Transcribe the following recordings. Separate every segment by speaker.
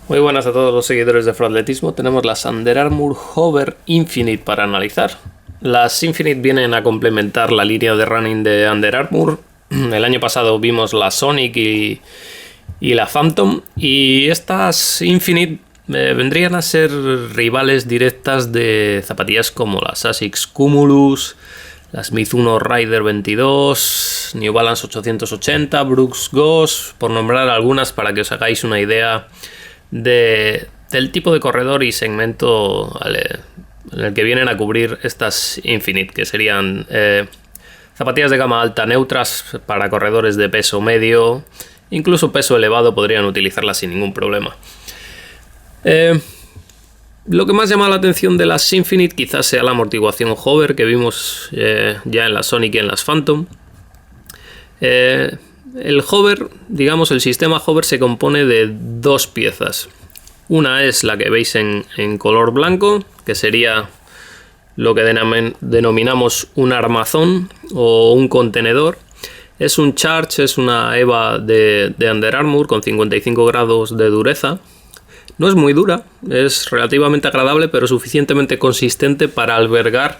Speaker 1: Muy buenas a todos los seguidores de Froatletismo. Tenemos las Under Armour Hover Infinite para analizar. Las Infinite vienen a complementar la línea de running de Under Armour. El año pasado vimos la Sonic y la Phantom, y estas Infinite vendrían a ser rivales directas de zapatillas como las Asics Cumulus, las Mizuno Rider 22, New Balance 880, Brooks Ghost, por nombrar algunas para que os hagáis una idea del tipo de corredor y segmento en el que vienen a cubrir estas Infinite, que serían zapatillas de gama alta neutras para corredores de peso medio, incluso peso elevado podrían utilizarlas sin ningún problema. Lo que más llama la atención de las Infinite quizás sea la amortiguación hover que vimos ya en la Sonic y en las Phantom. El hover, digamos, el sistema hover se compone de dos piezas. Una es la que veis en color blanco, que sería lo que denominamos un armazón o un contenedor. Es un Charge, es una EVA de Under Armour con 55 grados de dureza. No es muy dura, es relativamente agradable, pero suficientemente consistente para albergar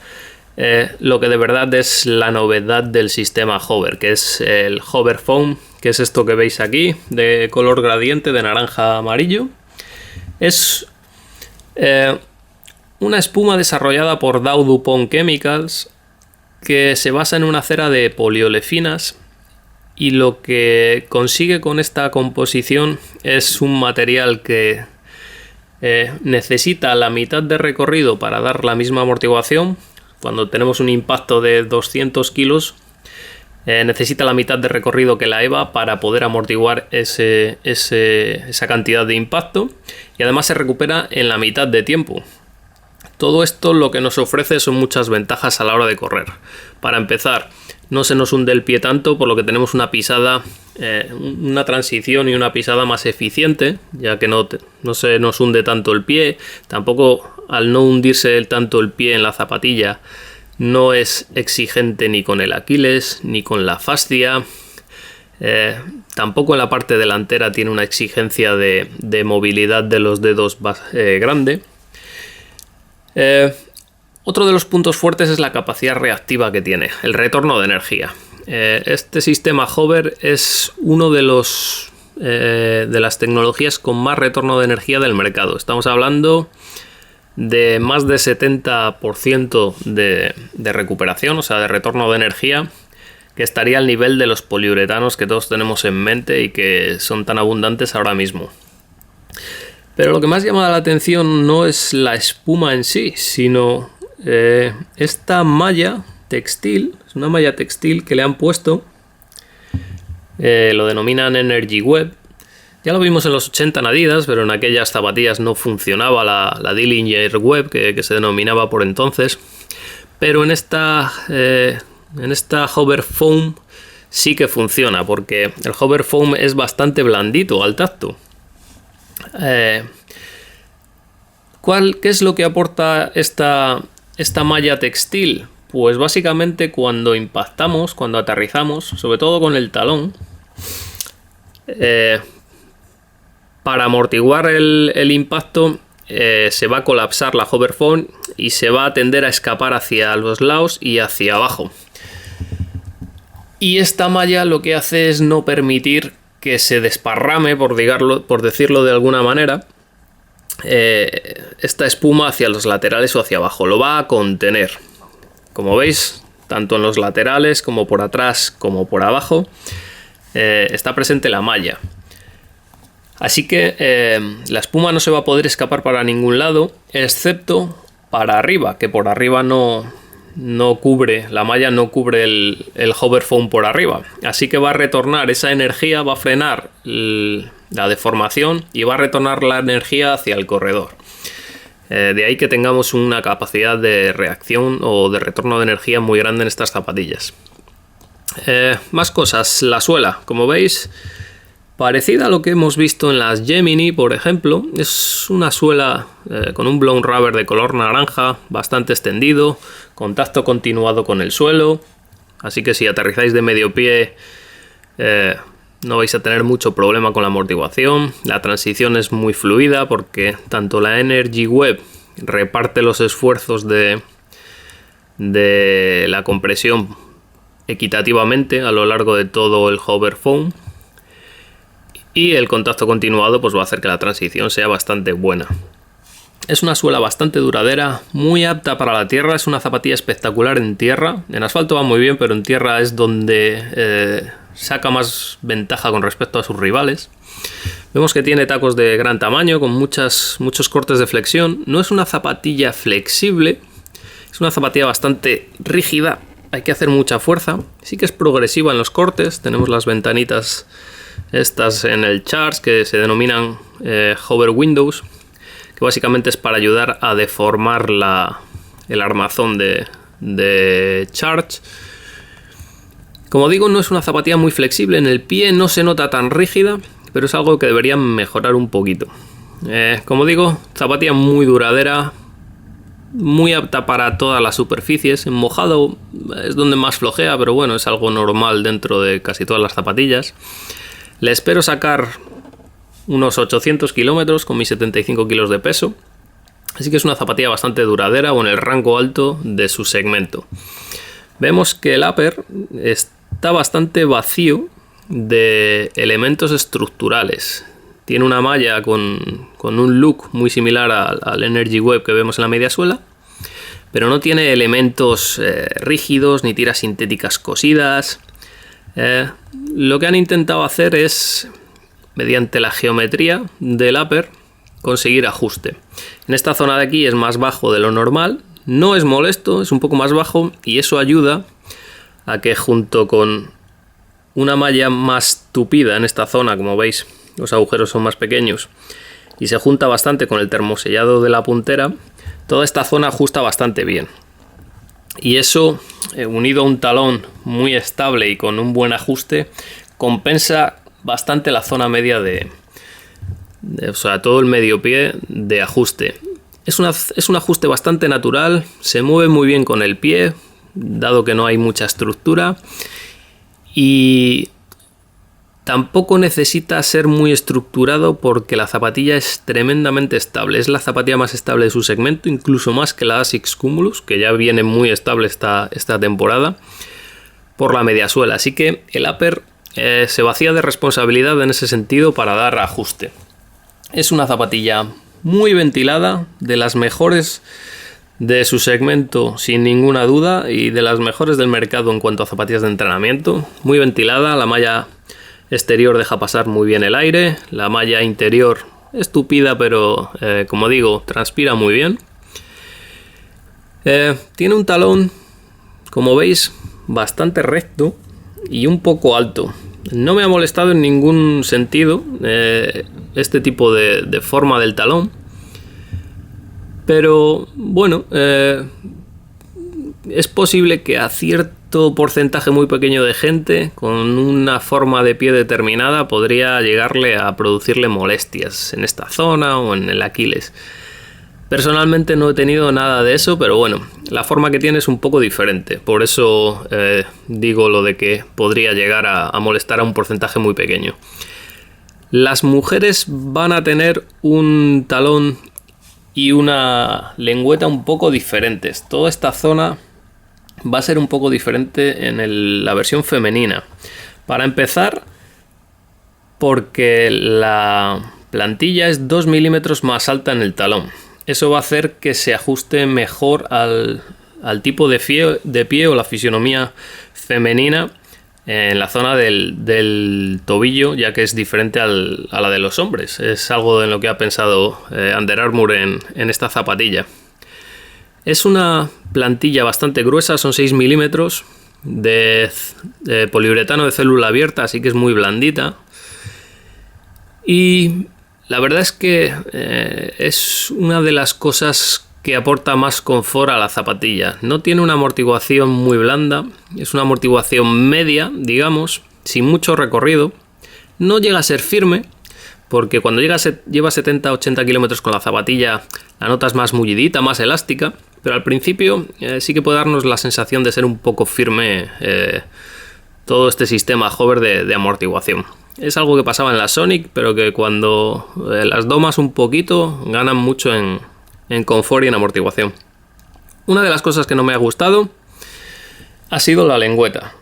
Speaker 1: lo que de verdad es la novedad del sistema hover, que es el hover foam, que es esto que veis aquí, de color gradiente de naranja a amarillo. Es una espuma desarrollada por Dow DuPont Chemicals que se basa en una cera de poliolefinas, y lo que consigue con esta composición es un material que necesita la mitad de recorrido para dar la misma amortiguación. Cuando tenemos un impacto de 200 kilos, necesita la mitad de recorrido que la EVA para poder amortiguar esa cantidad de impacto, y además se recupera en la mitad de tiempo. Todo esto lo que nos ofrece son muchas ventajas a la hora de correr. Para empezar, no se nos hunde el pie tanto, por lo que tenemos una pisada, una transición y una pisada más eficiente, ya que no se nos hunde tanto el pie. Tampoco, al no hundirse tanto el pie en la zapatilla, no es exigente ni con el Aquiles ni con la fascia. Tampoco en la parte delantera tiene una exigencia de movilidad de los dedos grande. Otro de los puntos fuertes es la capacidad reactiva que tiene, el retorno de energía. Este sistema hover es uno de las tecnologías con más retorno de energía del mercado. Estamos hablando de más de 70% de recuperación, o sea, de retorno de energía, que estaría al nivel de los poliuretanos que todos tenemos en mente y que son tan abundantes ahora mismo. Pero lo que más llama la atención no es la espuma en sí, sino esta malla textil. Es una malla textil que le han puesto, lo denominan Energy Web. Ya lo vimos en los 80 en Adidas, pero en aquellas zapatillas no funcionaba la Dillinger Web, que se denominaba por entonces. Pero en esta Hover Foam sí que funciona, porque el Hover Foam es bastante blandito al tacto. ¿Qué es lo que aporta esta malla textil? Pues básicamente cuando impactamos, cuando aterrizamos, sobre todo con el talón, para amortiguar el impacto, se va a colapsar la hover foam y se va a tender a escapar hacia los lados y hacia abajo. Y esta malla lo que hace es no permitir que se desparrame, por decirlo de alguna manera, esta espuma hacia los laterales o hacia abajo. Lo va a contener. Como veis, tanto en los laterales como por atrás como por abajo está presente la malla. Así que la espuma no se va a poder escapar para ningún lado, excepto para arriba, que por arriba no cubre, la malla no cubre el hover foam por arriba. Así que va a retornar esa energía, va a frenar la deformación y va a retornar la energía hacia el corredor. De ahí que tengamos una capacidad de reacción o de retorno de energía muy grande en estas zapatillas. Más cosas, la suela, como veis, parecida a lo que hemos visto en las Gemini, por ejemplo. Es una suela con un blown rubber de color naranja, bastante extendido, contacto continuado con el suelo, así que si aterrizáis de medio pie no vais a tener mucho problema con la amortiguación. La transición es muy fluida porque tanto la Energy Web reparte los esfuerzos de la compresión equitativamente a lo largo de todo el hover foam, y el contacto continuado pues va a hacer que la transición sea bastante buena. Es una suela bastante duradera, muy apta para la tierra, es una zapatilla espectacular en tierra. En asfalto va muy bien, pero en tierra es donde saca más ventaja con respecto a sus rivales. Vemos que tiene tacos de gran tamaño con muchos cortes de flexión. No es una zapatilla flexible, es una zapatilla bastante rígida, hay que hacer mucha fuerza. Sí que es progresiva en los cortes, tenemos las ventanitas estas en el Charge que se denominan hover windows, que básicamente es para ayudar a deformar el armazón de Charge. Como digo, no es una zapatilla muy flexible, en el pie no se nota tan rígida, pero es algo que deberían mejorar un poquito. Como digo, zapatilla muy duradera, muy apta para todas las superficies. En mojado es donde más flojea, pero bueno, es algo normal dentro de casi todas las zapatillas. Le espero sacar unos 800 kilómetros con mis 75 kilos de peso, así que es una zapatilla bastante duradera o en el rango alto de su segmento. Vemos que el upper está bastante vacío de elementos estructurales. Tiene una malla con un look muy similar al Energy Web que vemos en la media suela, pero no tiene elementos rígidos ni tiras sintéticas cosidas. Lo que han intentado hacer es, mediante la geometría del upper, conseguir ajuste. En esta zona de aquí es más bajo de lo normal, no es molesto, es un poco más bajo, y eso ayuda a que junto con una malla más tupida en esta zona, como veis los agujeros son más pequeños y se junta bastante con el termosellado de la puntera, toda esta zona ajusta bastante bien. Y eso, unido a un talón muy estable y con un buen ajuste, compensa bastante la zona media o sea, todo el medio pie de ajuste. Es un ajuste bastante natural, se mueve muy bien con el pie, dado que no hay mucha estructura, y tampoco necesita ser muy estructurado porque la zapatilla es tremendamente estable. Es la zapatilla más estable de su segmento, incluso más que la Asics Cumulus, que ya viene muy estable esta temporada por la mediasuela. Así que el upper se vacía de responsabilidad en ese sentido para dar ajuste. Es una zapatilla muy ventilada, de las mejores de su segmento sin ninguna duda y de las mejores del mercado en cuanto a zapatillas de entrenamiento. Muy ventilada, la malla exterior deja pasar muy bien el aire, la malla interior es tupida, pero como digo, transpira muy bien. Tiene un talón, como veis, bastante recto y un poco alto. No me ha molestado en ningún sentido este tipo de forma del talón, pero bueno, es posible que a cierto porcentaje muy pequeño de gente con una forma de pie determinada podría llegarle a producirle molestias en esta zona o en el Aquiles. Personalmente no he tenido nada de eso, pero bueno, la forma que tiene es un poco diferente, por eso digo lo de que podría llegar a molestar a un porcentaje muy pequeño. Las mujeres van a tener un talón y una lengüeta un poco diferentes. Toda esta zona va a ser un poco diferente en la versión femenina. Para empezar, porque la plantilla es 2 milímetros más alta en el talón. Eso va a hacer que se ajuste mejor al tipo de pie o la fisionomía femenina en la zona del tobillo, ya que es diferente a la de los hombres. Es algo en lo que ha pensado Under Armour en esta zapatilla. Es una plantilla bastante gruesa, son 6 milímetros de poliuretano de célula abierta, así que es muy blandita. Y la verdad es que es una de las cosas que aporta más confort a la zapatilla. No tiene una amortiguación muy blanda, es una amortiguación media, digamos, sin mucho recorrido. No llega a ser firme, porque cuando lleva 70-80 kilómetros con la zapatilla, la notas más mullidita, más elástica, pero al principio sí que puede darnos la sensación de ser un poco firme todo este sistema hover de amortiguación. Es algo que pasaba en la Sonic, pero que cuando las domas un poquito ganan mucho en confort y en amortiguación. Una de las cosas que no me ha gustado ha sido la lengüeta,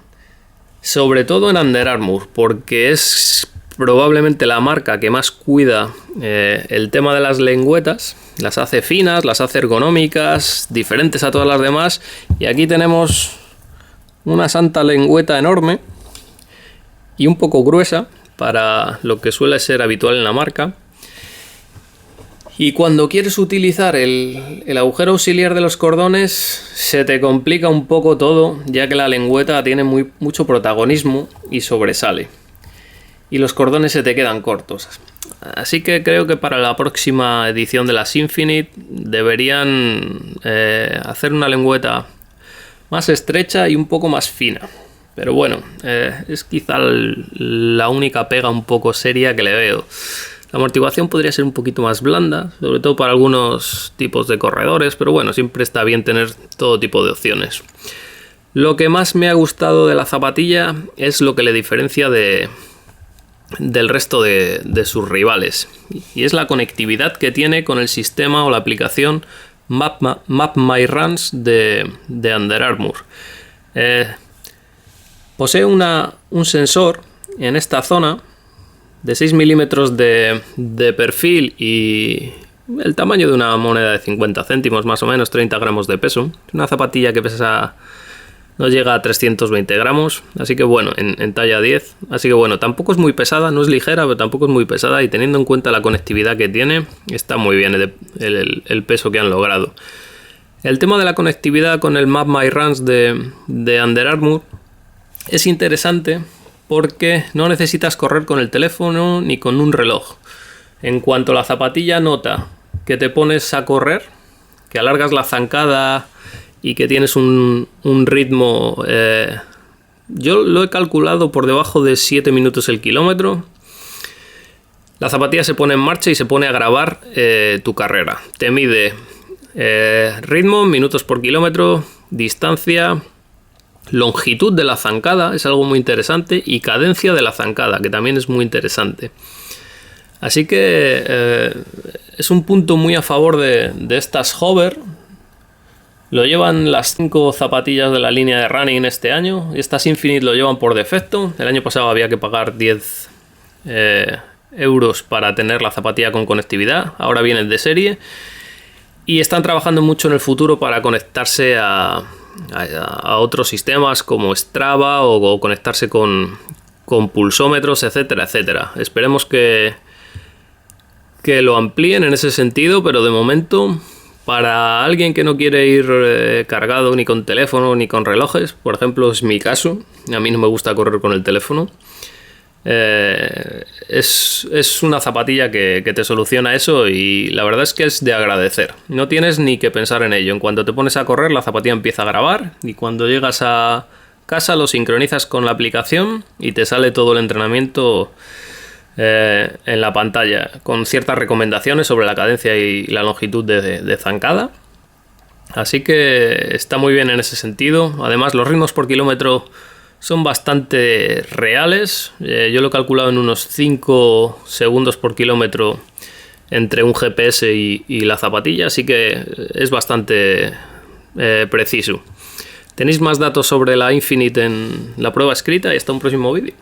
Speaker 1: sobre todo en Under Armour, porque es probablemente la marca que más cuida el tema de las lengüetas. Las hace finas, las hace ergonómicas, diferentes a todas las demás, y aquí tenemos una santa lengüeta enorme y un poco gruesa para lo que suele ser habitual en la marca. Y cuando quieres utilizar el agujero auxiliar de los cordones, se te complica un poco todo, ya que la lengüeta tiene mucho protagonismo y sobresale. Y los cordones se te quedan cortos. Así que creo que para la próxima edición de las Infinite deberían hacer una lengüeta más estrecha y un poco más fina. Pero bueno, es quizá la única pega un poco seria que le veo. La amortiguación podría ser un poquito más blanda, sobre todo para algunos tipos de corredores, pero bueno, siempre está bien tener todo tipo de opciones. Lo que más me ha gustado de la zapatilla es lo que le diferencia del resto de sus rivales, y es la conectividad que tiene con el sistema o la aplicación MapMyRuns de Under Armour. Posee un sensor en esta zona de 6 milímetros de perfil y el tamaño de una moneda de 50 céntimos, más o menos 30 gramos de peso. Una zapatilla que no llega a 320 gramos, así que bueno, en talla 10. Así que bueno, tampoco es muy pesada, no es ligera, pero tampoco es muy pesada, y teniendo en cuenta la conectividad que tiene, está muy bien el peso que han logrado. El tema de la conectividad con el MapMyRuns de Under Armour es interesante porque no necesitas correr con el teléfono ni con un reloj. En cuanto la zapatilla nota que te pones a correr, que alargas la zancada y que tienes un ritmo, yo lo he calculado por debajo de 7 minutos el kilómetro, la zapatilla se pone en marcha y se pone a grabar tu carrera. Te mide ritmo, minutos por kilómetro, distancia, longitud de la zancada, es algo muy interesante, y cadencia de la zancada, que también es muy interesante. Así que es un punto muy a favor de estas hover. Lo llevan las 5 zapatillas de la línea de running este año. Estas Infinite lo llevan por defecto. El año pasado había que pagar 10 euros para tener la zapatilla con conectividad. Ahora vienen de serie. Y están trabajando mucho en el futuro para conectarse a otros sistemas como Strava o conectarse con pulsómetros, etcétera, etcétera. Esperemos que lo amplíen en ese sentido, pero de momento, para alguien que no quiere ir cargado ni con teléfono ni con relojes, por ejemplo, es mi caso, a mí no me gusta correr con el teléfono, es una zapatilla que te soluciona eso, y la verdad es que es de agradecer. No tienes ni que pensar en ello. En cuanto te pones a correr, la zapatilla empieza a grabar, y cuando llegas a casa lo sincronizas con la aplicación y te sale todo el entrenamiento en la pantalla, con ciertas recomendaciones sobre la cadencia y la longitud de zancada. Así que está muy bien en ese sentido. Además, los ritmos por kilómetro son bastante reales. Yo lo he calculado en unos 5 segundos por kilómetro entre un GPS y la zapatilla, así que es bastante preciso. Tenéis más datos sobre la Infinite en la prueba escrita y hasta un próximo vídeo.